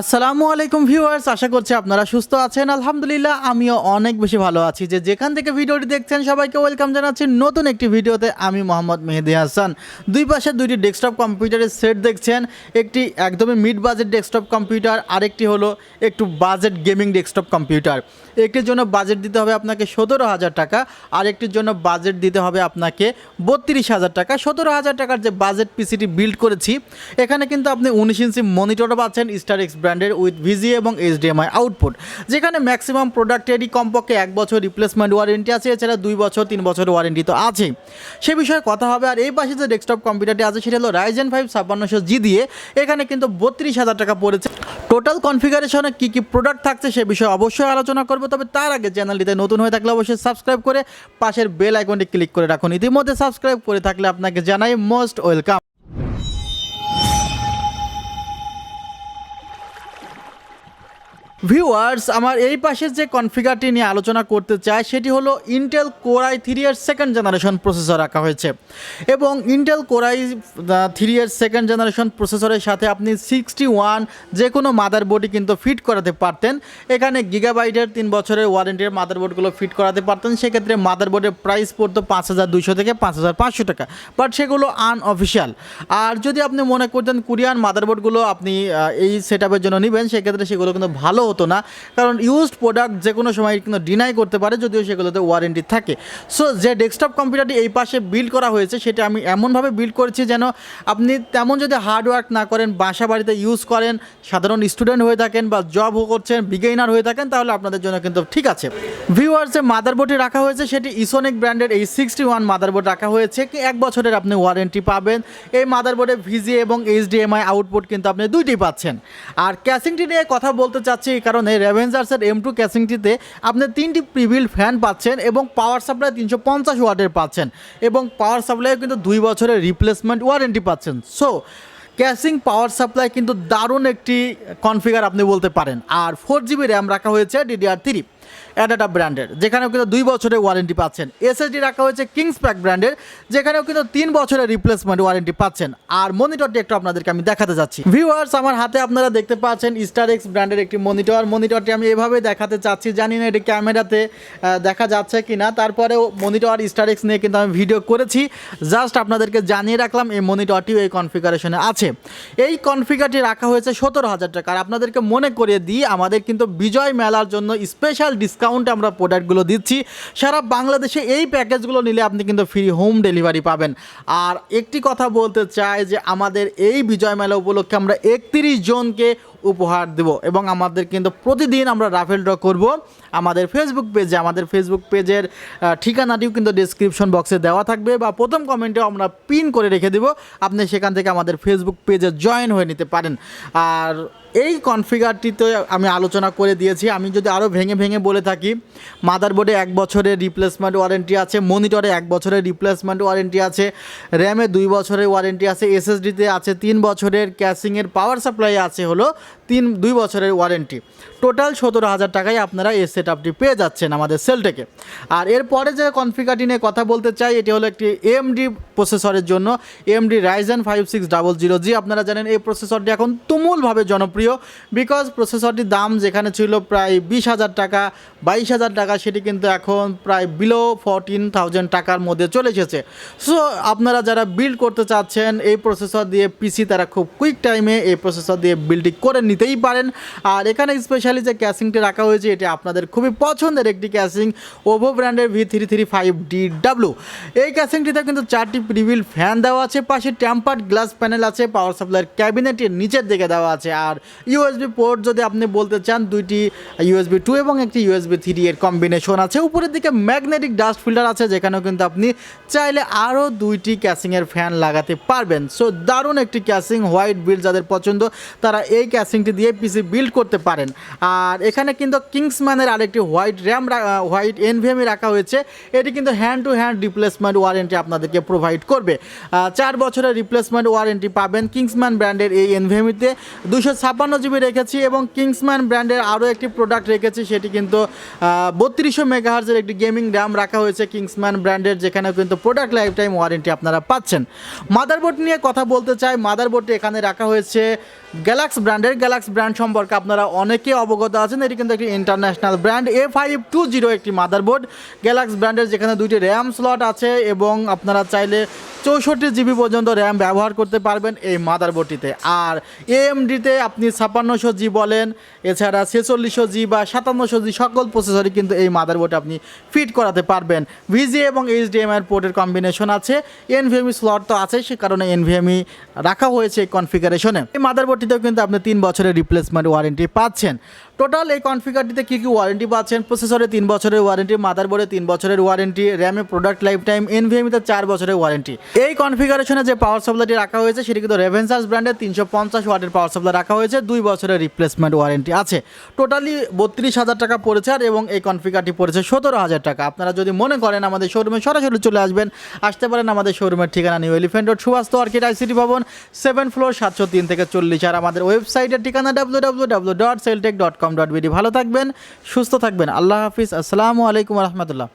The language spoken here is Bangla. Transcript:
আসসালামু আলাইকুম ভিউয়ার্স, আশা করছি আপনারা সুস্থ আছেন। আলহামদুলিল্লাহ আমিও অনেক বেশি ভালো আছি। যেখান থেকে ভিডিওটি দেখছেন সবাইকে ওয়েলকাম জানাচ্ছি নতুন একটি ভিডিওতে। আমি মোহাম্মদ মেহেদি হাসান। দুই পাশে দুইটি ডেস্কটপ কম্পিউটারের সেট দেখছেন, একটি একদমই মিড বাজেট ডেস্কটপ কম্পিউটার, আরেকটি হলো একটু বাজেট গেমিং ডেস্কটপ কম্পিউটার। একটির জন্য বাজেট দিতে হবে আপনাকে 17,000 টাকা, আরেকটির জন্য বাজেট দিতে হবে আপনাকে 32,000 টাকা। 17,000 টাকার যে বাজেট পিসিটি বিল্ড করেছি, এখানে কিন্তু আপনি 19 ইঞ্চি মনিটরও পাচ্ছেন স্টারেক্স ব্র্যান্ডের উইথ ভিজিএ এবং এইচডিএমআই আউটপুট, যেখানে ম্যাক্সিমাম প্রোডাক্টেরই কমপক্ষে 1 বছর রিপ্লেসমেন্ট ওয়ারেন্টি আছে, এছাড়া 2 বছর 3 বছর ওয়ারেন্টি তো আছে, সে বিষয়ে কথা হবে। আর এই পাশে যে ডেস্কটপ কম্পিউটারটি আছে সেটা হলো Ryzen 5 5600G দিয়ে, এখানে কিন্তু 32,000 টাকা পড়েছে। টোটাল কনফিগারেশনে কী কী প্রোডাক্ট থাকছে সে বিষয়ে অবশ্যই আলোচনা করবো, তবে তার আগে চ্যানেলটিতে নতুন হয়ে থাকলে অবশ্যই সাবস্ক্রাইব করে পাশের বেল আইকনটি ক্লিক করে রাখুন। ইতিমধ্যে সাবস্ক্রাইব করে থাকলে আপনাকে জানাই মোস্ট ওয়েলকাম। ভিউয়ার্স, আমার এই পাশের যে কনফিগারটি নিয়ে আলোচনা করতে চাই সেটি হলো ইন্টেল কোর i3 এর সেকেন্ড জেনারেশন প্রসেসর রাখা হয়েছে, এবং ইন্টেল কোর i3 এর সেকেন্ড জেনারেশন প্রসেসরের সাথে আপনি 61 যে কোনো মাদারবোর্ডই কিন্তু ফিট করাতে পারতেন। এখানে গিগাবাইটের 3 বছরের ওয়ারেন্টির মাদারবোর্ডগুলো ফিট করাতে পারতেন, সেক্ষেত্রে মাদারবোর্ডের প্রাইস পড়তো 5,200 থেকে 5,500 টাকা, বাট সেগুলো আনঅফিসিয়াল। আর যদি আপনি মনে করতেন কোরিয়ান মাদারবোর্ডগুলো আপনি এই সেটআপের জন্য নেবেন, সেক্ষেত্রে সেগুলো কিন্তু ভালো হতো না, কারণ ইউজড প্রোডাক্ট যে কোনো সময় কিন্তু ডিনাই করতে পারে, যদিও সেগুলোতে ওয়ারেন্টি থাকে। সো যে ডেস্কটপ কম্পিউটারটি এই পাশে বিল্ড করা হয়েছে সেটা আমি এমনভাবে বিল্ড করেছি যেন আপনি তেমন যদি হার্ডওয়ার্ক না করেন, বাসা বাড়িতে ইউজ করেন, সাধারণ স্টুডেন্ট হয়ে থাকেন বা জবও করছেন, বিগিনার হয়ে থাকেন, তাহলে আপনাদের জন্য কিন্তু ঠিক আছে। ভিউয়ার্স, যে মাদারবোর্ডটি রাখা হয়েছে সেটি ইসোনিক ব্র্যান্ডের H61 মাদারবোর্ড রাখা হয়েছে, 1 বছরের আপনি ওয়ারেন্টি পাবেন। এই মাদারবোর্ডে ভিজিএ এবং এইচডিএমআই আউটপুট কিন্তু আপনি দুইটি পাচ্ছেন। আর ক্যাসিংটি নিয়ে কথা বলতে চাচ্ছি, এই কারণে রেভেঞ্জার্সের M2 ক্যাসিংটিতে আপনি 3টি প্রিবিল্ড ফ্যান পাচ্ছেন এবং পাওয়ার সাপ্লাই 350 ওয়াটের পাচ্ছেন, এবং পাওয়ার সাপ্লাইও কিন্তু 2 বছরের রিপ্লেসমেন্ট ওয়ারেন্টি পাচ্ছেন। সো ক্যাসিং পাওয়ার সাপ্লাই কিন্তু দারুণ একটি কনফিগার আপনি বলতে পারেন। আর 4GB র্যাম রাখা হয়েছে DDR-3 অ্যাডাটা ব্র্যান্ডের, যেখানেও কিন্তু 2 বছরের ওয়ারেন্টি পাচ্ছেন। এসএসডি রাখা হয়েছে কিংসপ্যাক ব্র্যান্ডের, যেখানেও কিন্তু 3 বছরের রিপ্লেসমেন্ট ওয়ারেন্টি পাচ্ছেন। আর মনিটরটি একটু আপনাদেরকে আমি দেখাতে যাচ্ছি। ভিউয়ার্স, আমার হাতে আপনারা দেখতে পাচ্ছেন স্টারেক্স ব্র্যান্ডের একটি মনিটরটি আমি এভাবে দেখাতে চাচ্ছি, জানি না এটি ক্যামেরাতে দেখা যাচ্ছে কি না, তারপরেও মনিটর স্টারেক্স নিয়ে কিন্তু আমি ভিডিও করেছি, জাস্ট আপনাদেরকে জানিয়ে রাখলাম এই মনিটরটিও এই কনফিগারেশনে আছে। এই কনফিগারটি রাখা হয়েছে 17,000 টাকা। আর আপনাদেরকে মনে করিয়ে দিই, আমাদের কিন্তু বিজয় মেলার জন্য স্পেশাল ডিসকাউন্টে আমরা প্রোডাক্টগুলো দিচ্ছি। সারা বাংলাদেশে এই প্যাকেজগুলো নিলে আপনি কিন্তু ফ্রি হোম ডেলিভারি পাবেন। আর একটি কথা বলতে চাই যে আমাদের এই বিজয় মেলা উপলক্ষে আমরা 31 জনকে উপহার দেব, এবং আমাদের কিন্তু প্রতিদিন আমরা রাফেল ড্র করব আমাদের ফেসবুক পেজে। আমাদের ফেসবুক পেজের ঠিকানাটিও কিন্তু ডিসক্রিপশন বক্সে দেওয়া থাকবে, বা প্রথম কমেন্টেও আমরা পিন করে রেখে দেব, আপনি সেখান থেকে আমাদের ফেসবুক পেজে জয়েন হয়ে নিতে পারেন। আর এই কনফিগারটিতে আমি আলোচনা করে দিয়েছি। আমি যদি আরও ভেঙে ভেঙে বলে থাকি, মাদারবোর্ডে 1 বছরের রিপ্লেসমেন্ট ওয়ারেন্টি আছে, মনিটরে 1 বছরের রিপ্লেসমেন্ট ওয়ারেন্টি আছে, র্যামে 2 বছরের ওয়ারেন্টি আছে, এসএসডিতে আছে 3 বছরের, ক্যাসিংয়ের পাওয়ার সাপ্লাই আছে হলো 2 বছরের ওয়ারেন্টি। টোটাল 17,000 টাকায় আপনারা এই সেটআপটি পেয়ে যাচ্ছেন আমাদের সেল থেকে। আর এরপরে যে কনফিগারটি নিয়ে কথা বলতে চাই, এটি হলো একটি AMD প্রসেসরের জন্য, AMD Ryzen 5600G। আপনারা জানেন এই প্রসেসরটি এখন তুমুলভাবে জনপ্রিয়, বিকজ প্রসেসরটির দাম যেখানে ছিল প্রায় 20,000 টাকা, 22,000 টাকা, সেটি কিন্তু এখন প্রায় বিলো 14,000 টাকার মধ্যে চলে এসেছে। সো আপনারা যারা বিল্ড করতে চাচ্ছেন এই প্রসেসর দিয়ে পিসি, তারা খুব কুইক টাইমে এই প্রসেসর দিয়ে বিল্ডিং করে নিতেই পারেন। আর এখানে স্পেশালি যে ক্যাসিংটি রাখা হয়েছে, এটি আপনাদের খুবই পছন্দের একটি ক্যাসিং, ওভো ব্র্যান্ডের V335DW। এই ক্যাসিংটিতে কিন্তু 4টি প্রিবিল্ড ফ্যান দেওয়া আছে, পাশে টেম্পার্ড গ্লাস প্যানেল আছে, পাওয়ার সাপ্লাইয়ের ক্যাবিনেটের নিচের দিকে দেওয়া আছে। আর ইউএসবি পোর্ট যদি আপনি বলতে চান, 2টি USB 2 এবং একটি USB 3 এর কম্বিনেশন আছে। উপরের দিকে ম্যাগনেটিক ডাস্ট ফিল্টার আছে, যেখানেও কিন্তু আপনি চাইলে আরও 2টি ক্যাসিংয়ের ফ্যান লাগাতে পারবেন। সো দারুণ একটি ক্যাসিং, হোয়াইট বিল্ড যাদের পছন্দ তারা এই ক্যাসিংটি দিয়ে পিসি বিল্ড করতে পারেন। আর এখানে কিন্তু কিংসম্যানের আরেকটি হোয়াইট NVMe রাখা হয়েছে, এটি কিন্তু hand to hand replacement warranty আপনাদেরকে প্রোভাইড করবে। 4 বছরের রিপ্লেসমেন্ট ওয়ারেন্টি পাবেন কিংসম্যান ব্র্যান্ডের এই NVMeতে। 256GB রেখেছি, এবং কিংসম্যান ব্র্যান্ডের আরও একটি প্রোডাক্ট রেখেছি, সেটি কিন্তু 3200 মেগাহার্জের একটি গেমিং র্যাম রাখা হয়েছে কিংসম্যান ব্র্যান্ডের, যেখানেও কিন্তু প্রোডাক্ট লাইফ টাইম ওয়ারেন্টি আপনারা পাচ্ছেন। মাদারবোর্ড নিয়ে কথা বলতে চাই, মাদারবোর্ডটি এখানে রাখা হয়েছে গ্যালাক্স ব্র্যান্ডের। গ্যালাক্স ব্র্যান্ড সম্পর্কে আপনারা অনেকে অবগত আছেন। এটি কিন্তু একটি ইন্টারন্যাশনাল ব্র্যান্ড। A520 একটি মাদারবোর্ড গ্যালাক্স ব্র্যান্ডের, যেখানে দুইটি র্যাম স্লট আছে এবং আপনারা চাইলে 64 জিবি পর্যন্ত র্যাম ব্যবহার করতে পারবেন এই মাদারবোর্ডটিতে। আর AMDতে আপনি 5600G বলেন, এছাড়া 4600G বা 5700G সকল প্রসেসরই কিন্তু এই মাদারবোর্ডে আপনি ফিট করাতে পারবেন। VGA এবং HDMI পোর্টের কম্বিনেশন আছে, NVMe স্লট তো আছে, সে কারণে NVMe রাখা হয়েছে এই কনফিগারেশনে। এই মাদারবোর্ডটিতেও কিন্তু আপনি 3 বছরের রিপ্লেসমেন্ট ওয়ারেন্টি পাচ্ছেন। টোটাল এই কনফিগারটিতে কী কী ওয়ারেন্টি পাচ্ছেন? প্রসেসরে 3 বছরের ওয়ারেন্টি, মাদারবোর্ডে 3 বছরের ওয়ারেন্টি, র্যামে প্রোডাক্ট লাইফ টাইম, NVMeতে 4 বছরের ওয়ারেন্টি। এই কনফিগারেশনে যে পাওয়ার সাপ্লাইটি রাখা হয়েছে সেটি কিন্তু রেভেনসাস ব্র্যান্ডের 350 ওয়াটের পাওয়ার সাপ্লাই রাখা হয়েছে, 2 বছরের রিপ্লেসমেন্ট ওয়ারেন্টি আছে। টোটালি 32,000 টাকা পড়েছে আর এবং এই কনফিগারটি পড়েছে 17,000 টাকা। আপনারা যদি মনে করেন আমাদের শোরুমে সরাসরি চলে আসবেন, আসতে পারেন। আমাদের শোরুমের ঠিকানা নিউ এলিফ্যান্ট রোড, সুভাষ অর্কিড ICT ভবন, 7 ফ্লোর, 703 থেকে 40। আর আমাদের ওয়েবসাইটের ঠিকানা www.celltech.com.bd। ভালো থাকবেন, সুস্থ থাকবেন। আল্লাহ হাফিজ। আসসালামু আলাইকুম রহমতুল্লাহ।